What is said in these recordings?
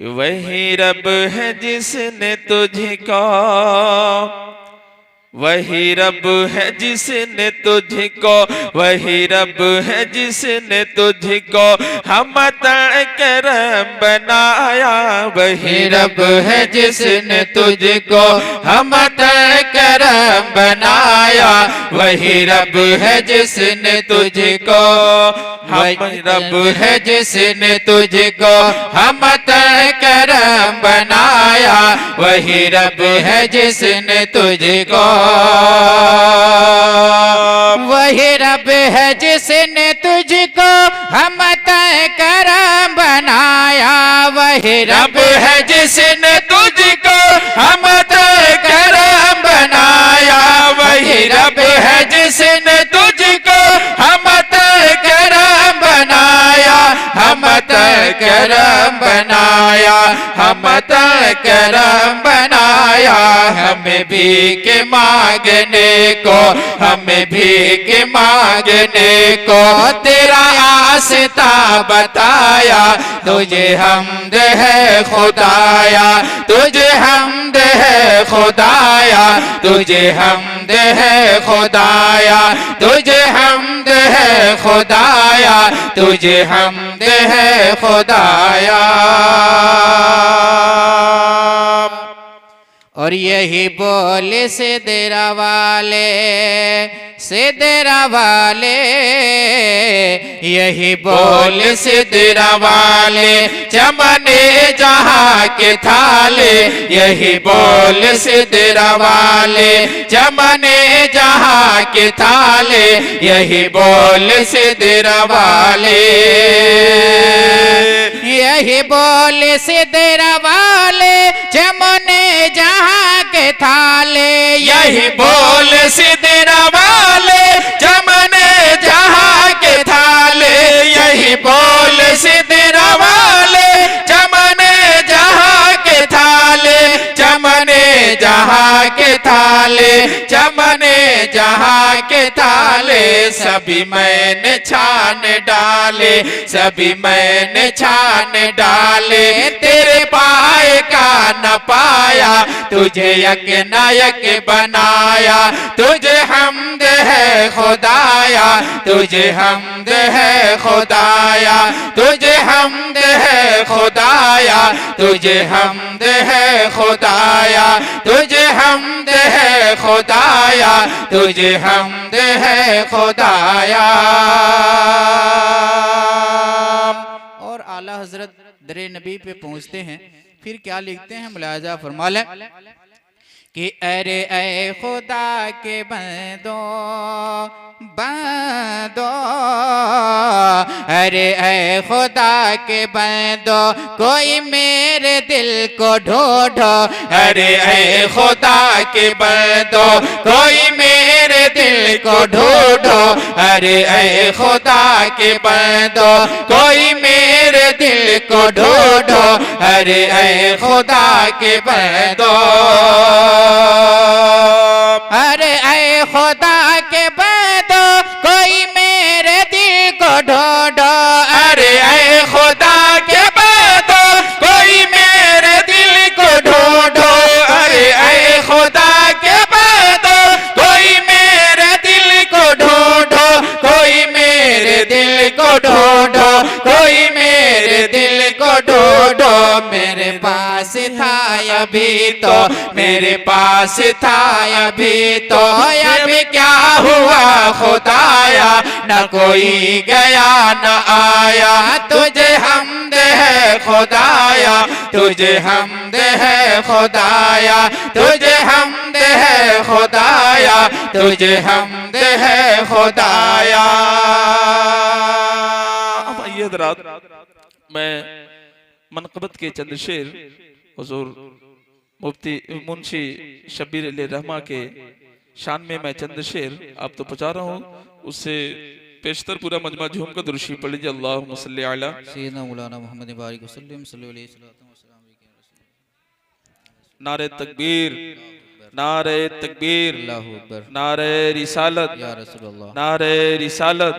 वही रब है जिसने तुझको, वही रब है जिसने तुझको, वही रब है जिसने तुझको हम करम बनाया। वही रब है जिसने तुझको हम करम बनाया। वही रब है जिसने तुझको, वही रब है जिसने तुझको हम करम बनाया। वही रब है जिसने तुझको, वही रब है जिसने तुझको हम करम बनाया। वही रब है जिसने तुझको हम करम बनाया। वही रब है जिसने तुझको हम करम बनाया। हम करम बनाया, हम करम बनाया। हमें भीख मांगने को, हमें भीख मांगने को तेरा आस्था बताया। तुझे हम्द है खुदाया, तुझे हम्द है खुदाया, तुझे हम्द है खुदाया, तुझे हम्द है खुदाया, तुझे हम्द है खुदाया। और यही बोल सिदरा वाले, सिदरा वाले, यही बोल सिदरा वाले चमने जहाँ के थाले। यही बोल सिदरा वाले चमने जहाँ के थाले। यही बोल सिदरा वाले, यही बोल सिदरा वाले चमने जहाँ के थाले। यही बोल सिदरा वाले चमने जहाँ के थाले। यही बोल सिदरा वाले चमने जहाँ के थाले। चमने जहाँ के थाले, चमने जहाँ के थाले। सभी मैंने छान डाले, सभी मैंने छान डाले। तेरे पाए का न पाया, तुझे यक नायक बनाया। तुझे हम्द है खुदाया, तुझे हम्द है खुदाया, तुझे हम्द है खुदाया, तुझे हम्द है खुदाया, तुझे हम्द है खुदाया, तुझे हम्द है खुदाया। और आला हजरत दरे नबी पे पहुंचते हैं, फिर क्या लिखते हैं मुलाजा फरमा लें कि अरे ऐ खुदा के बंदो, बंदो, अरे ऐ खुदा के बंदो कोई मेरे दिल को ढूंढो। अरे ऐ खुदा के बंदो कोई मेरे दिल को ढूंढो। अरे ऐ खुदा के बंदो कोई मेरे दिल को ढूंढो। अरे ऐ खुदा के बंदो, अरे ऐ खुदा के बंदो कोई मेरे दिल को ढूंढो। अरे ऐ खुदा के बंदो कोई मेरे दिल को ढूंढो। अरे ऐ खुदा के बंदो कोई मेरे दिल को ढूंढो। कोई मेरे दिल को ढूंढो, कोई मेरे दिल को ढूंढो। मेरे पास था अभी तो, मेरे पास था अभी तो, अभी क्या हुआ खुदाया। न कोई गया न आया, तुझे हम्द है खुदाया, तुझे हम्द है खुदाया, तुझे हम्द है खुदाया, तुझे हम्द है खुदाया। अब आइए हज़रात, मैं मनक़बत के चंद शेर हुज़ूर मुफ्ती मुंशी शब्बीर अली रहमा के शान में मैं चंद शेर आप तो पहुंचा रहा हूँ, उससे पेशतर पूरा मजमा झूम कर दुरूशी पढ़ लीजिए। अल्लाहुम्मा सल्ली अला सय्यिदना मौलाना मुहम्मद बारिक वसल्लम सल्लल्लाहु अलैहि वसल्लम। नारे तकबीर, नारे तकबीर, अल्लाहु अकबर, नारे रिसालत या रसूल अल्लाह, नारे रिसालत।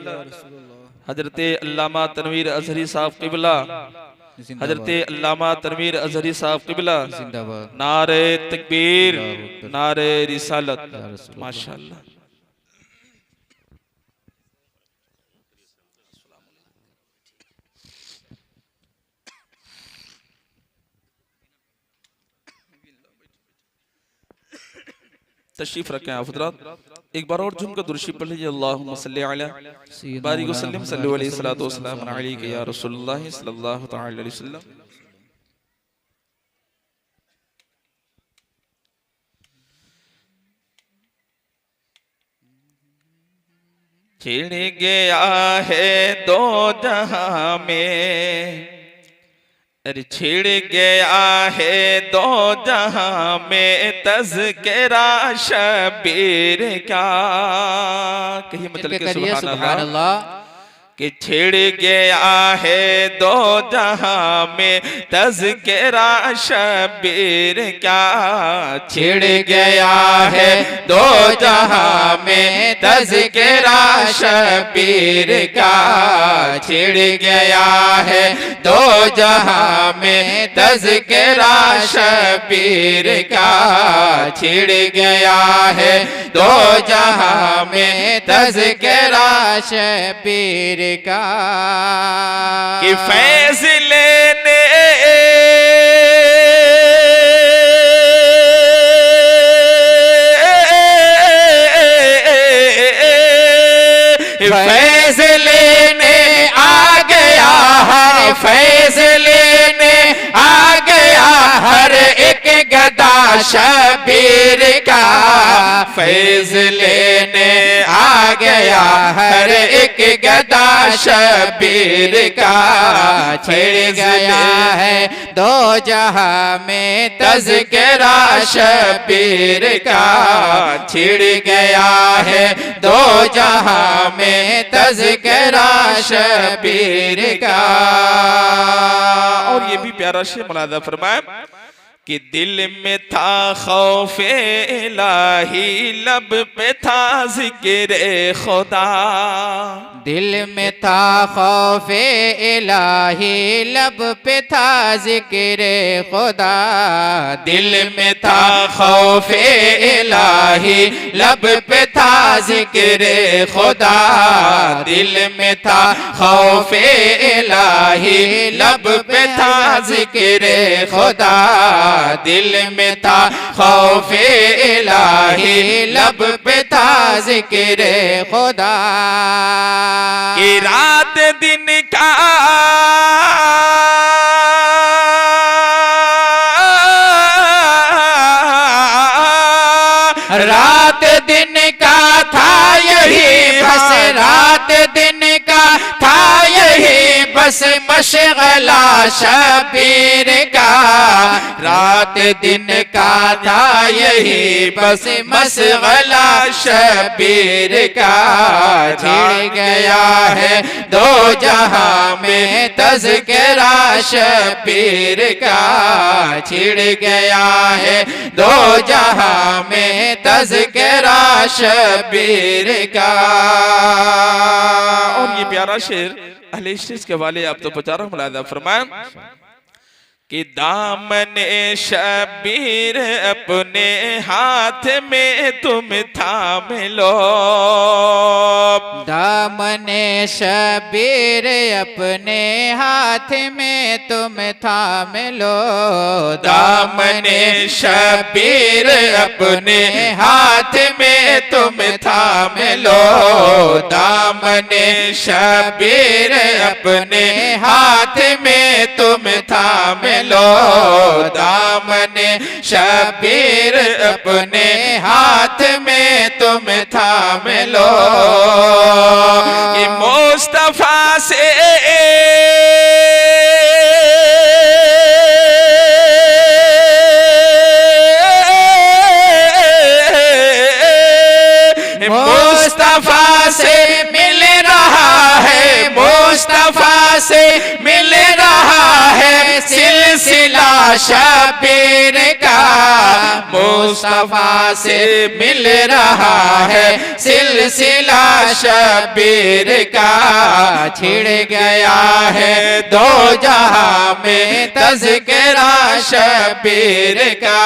हजरत अल्लामा तनवीर अज़हरी साहब क़िबला हजरत अल्लामा तनवीर अजहरी साहब क़िबला जिंदाबाद। नारे तकबीर नारे रिसालत माशाअल्लाह। तशरीफ रखें आप हज़रात, एक बार और झुमकर दुरूद पढ़ लीजिए। अल्लाहुम्मा सल्ली अला बारिक वसल्लिम सल्लल्लाहु अलैहि सल्लतु वस्सलाम अलैका या रसूलुल्लाह सल्लल्लाहु तआला अलैहि वसल्लम। छिड़ गया है दो जहां में, अरे छिड़ गया है दो जहां में तज़किरा शबीर का। कहिए मतलब के सुभान अल्लाह। कि छिड़ गया है दो जहां में तज़किरा शबीर क्या। छिड़ गया है दो जहां में तज़किरा शबीर का। छिड़ गया है दो जहां में तज़किरा शबीर का। छिड़ गया है दो जहां में तज़किरा शबीर का। कि फैज़ लेने फैज़ लेने आ गया हर फैज़ लेने आ गया हर एक गदा शबीर का। फैज़ लेने आ गया हर एक गदा शबीर का। छिड़ गया है दो जहां में तज़किरा शबीर का। छिड़ गया है दो जहां में तज़किरा शबीर का। और ये भी प्यारा शेर मुलादा फरमाए कि दिल में था खौफे इलाही लब पे था जिक्रे खुदा। दिल में था खौफे इलाही लब पे था जिक्रे खुदा। दिल में था खौफे इलाही लब पे था जिक्रे खुदा। दिल में था खौफे इलाही लब पे था जिक्रे खुदा। दिल में था खौफे इलाही लब पे था जिक्रे खुदा। कि रात दिन का रात दिन का था यही बस। रात दिन का था यही बस मशगला शबीर का। रात दिन का था यही बस मशगला शबीर का। छिड़ गया है दो जहां में तज़किरा शबीर का। छिड़ गया है दो जहां में तज़किरा शबीर का। और ये प्यारा शेर अहले इश्क के वाले आप तो बचा रहा मुलादा फरमाए कि दामने शबीर अपने हाथ में तुम थाम लो। दामने शबीर अपने हाथ में तुम थाम लो। दामने शबीर अपने हाथ में तुम थाम लो। दामने शबीर अपने हाथ में तुम थाम लो। दामने शबीर अपने हाथ में तुम थाम लो। कि मुस्तफा से मुस्तफा से मिल रहा है। मुस्तफा से मिल रहा है सिलसिला शबीर का, मुस्तफा से मिल रहा है सिलसिला शबीर का। छिड़ गया है दो जहां में तज़किरा शबीर का,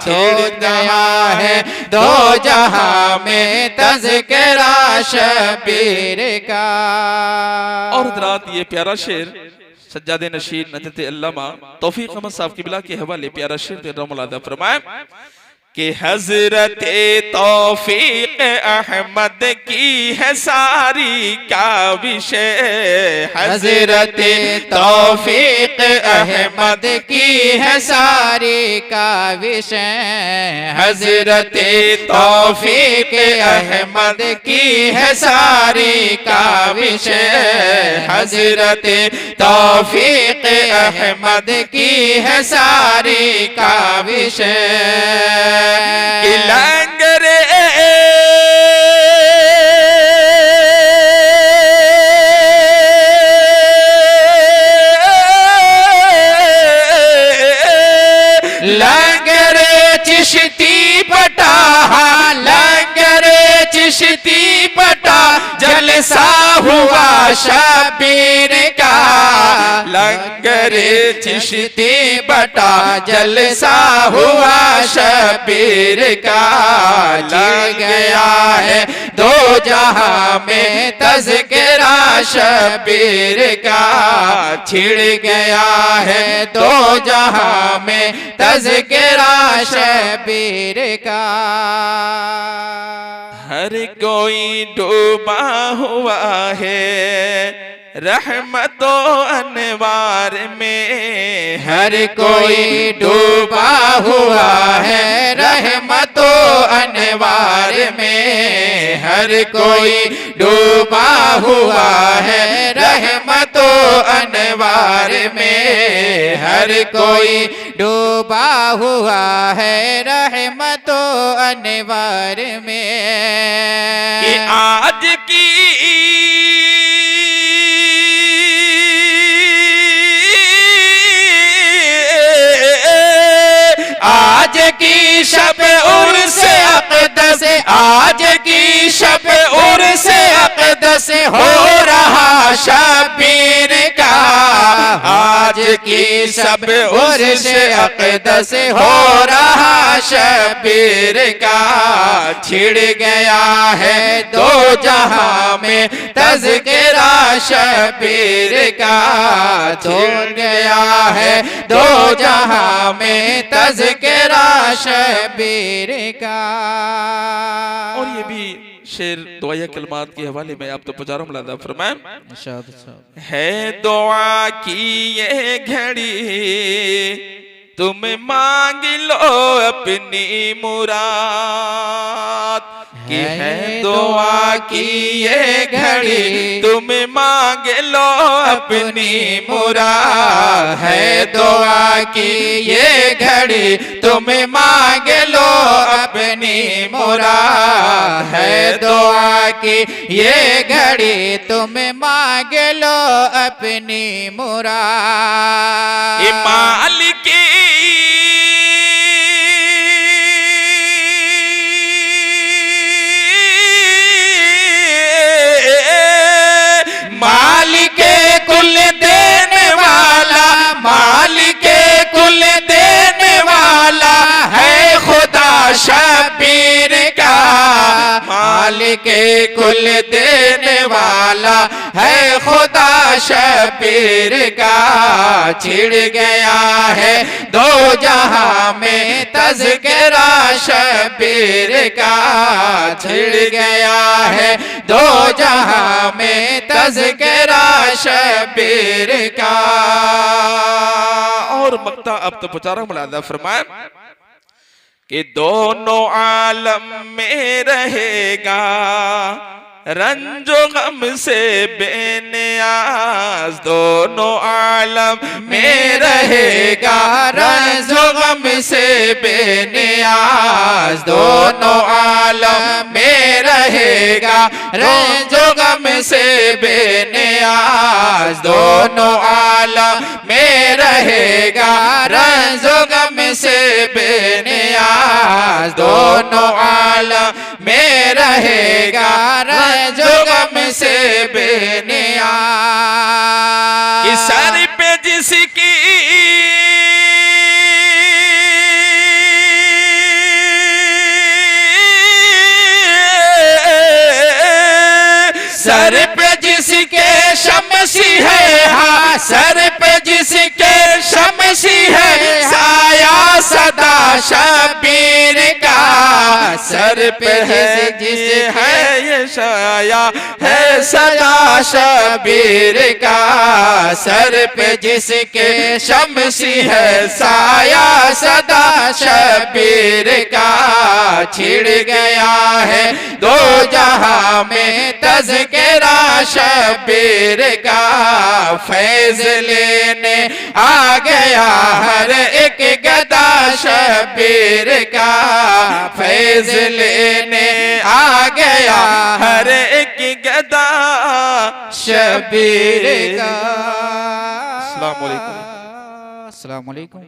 छिड़ गया है दो जहां में तज़किरा शबीर का। और हज़रात ये प्यारा शेर सज्जादे नशीर नजरत अल्लामा तौफीक अहमद साहब की बिला के हवाले प्यारा शेर रहमतुल्लाह फरमाए कि हजरत तौफीक अहमद की है सारी का विषय, हजरत तौफीक अहमद की है सारी का विषय, हजरत तौफीक अहमद की है सारी का विषय, हजरत तौफीक अहमद की है सारी का विषय। लंगरे लंगरे चिश्ती पटा, लंगरे चिश्ती पटा जलसा हुआ शबीर का, लंगरे चिश्ती बटा जलसा हुआ शबीर का। लग गया है दो जहां में तज़किरा शबीर का, छिड़ गया है दो जहां में तज़किरा शबीर का। हर कोई डूबा हुआ है रहमतो अनवार में, हर कोई डूबा हुआ है रहमतो अनवार में, हर कोई डूबा हुआ है रहमतो अनवार में, हर कोई डूबा हुआ है रहमतो अनवार में। कि आज की आज की शब उर्स अक़दस, आज की शब उर्स अक़दस हो रहा शबीर का, आज की शब उर्स अक़दस हो रहा शबीर का। छिड़ गया है दो जहां में तज़किरा शबीर का, छिड़ गया है दो जहां में तज़किरा शबीर का। और ये भी शेर दुआया कलमात के हवाले में आप तो पहुंचा रहा हूँ मुलादा फरमाए है दुआ की ये घड़ी तुम मांग लो अपनी मुराद, कि है दुआ की ये घड़ी तुम मांग लो अपनी मुराद, है दुआ की ये घड़ी तुम मांग लो अपनी मुराद, है दुआ की ये घड़ी तुम मांग लो अपनी मुराद। मालिक मालिक कुल देने वाला, मालिक कुल देने वाला है खुदा शबीर का, मालिक कुल देने वाला है खुदा शबीर का। छिड़ गया है दो जहां में तज़किरा शबीर का, छिड़ गया है दो जहां में तज़किरा शबीर का। और मक्ता अब तो पहुंचा रहा हूं मुलादा फरमाए कि दोनों आलम में रहेगा रंजो गम से बेनियाज, दोनों आलम में रहेगा रंजो गम से बेनियाज, दोनों आलम में रहेगा रंजो गम से बेनियाज, दोनों आलम में रहेगा रंजो दोनों आलम में रहेगा रंजो गम से बेनियाज। कि सर पे जिसकी सर पे जिसके शमसी है, हाँ सर पे जिसके शमसी है, साया सदा शबीर का। सर पे जिस है ये साया है सदा शबीर का। सर पे जिसके शमसी है, साया सदा शबीर का। छिड़ गया है दो जहां में तज़किरा शबीर का। फैज लेने आ गया हर एक गदा शबीर का। फैज लेने आ गया हर एक गदा शबीर का। अस्सलाम वालेकुम। अस्सलाम वालेकुम।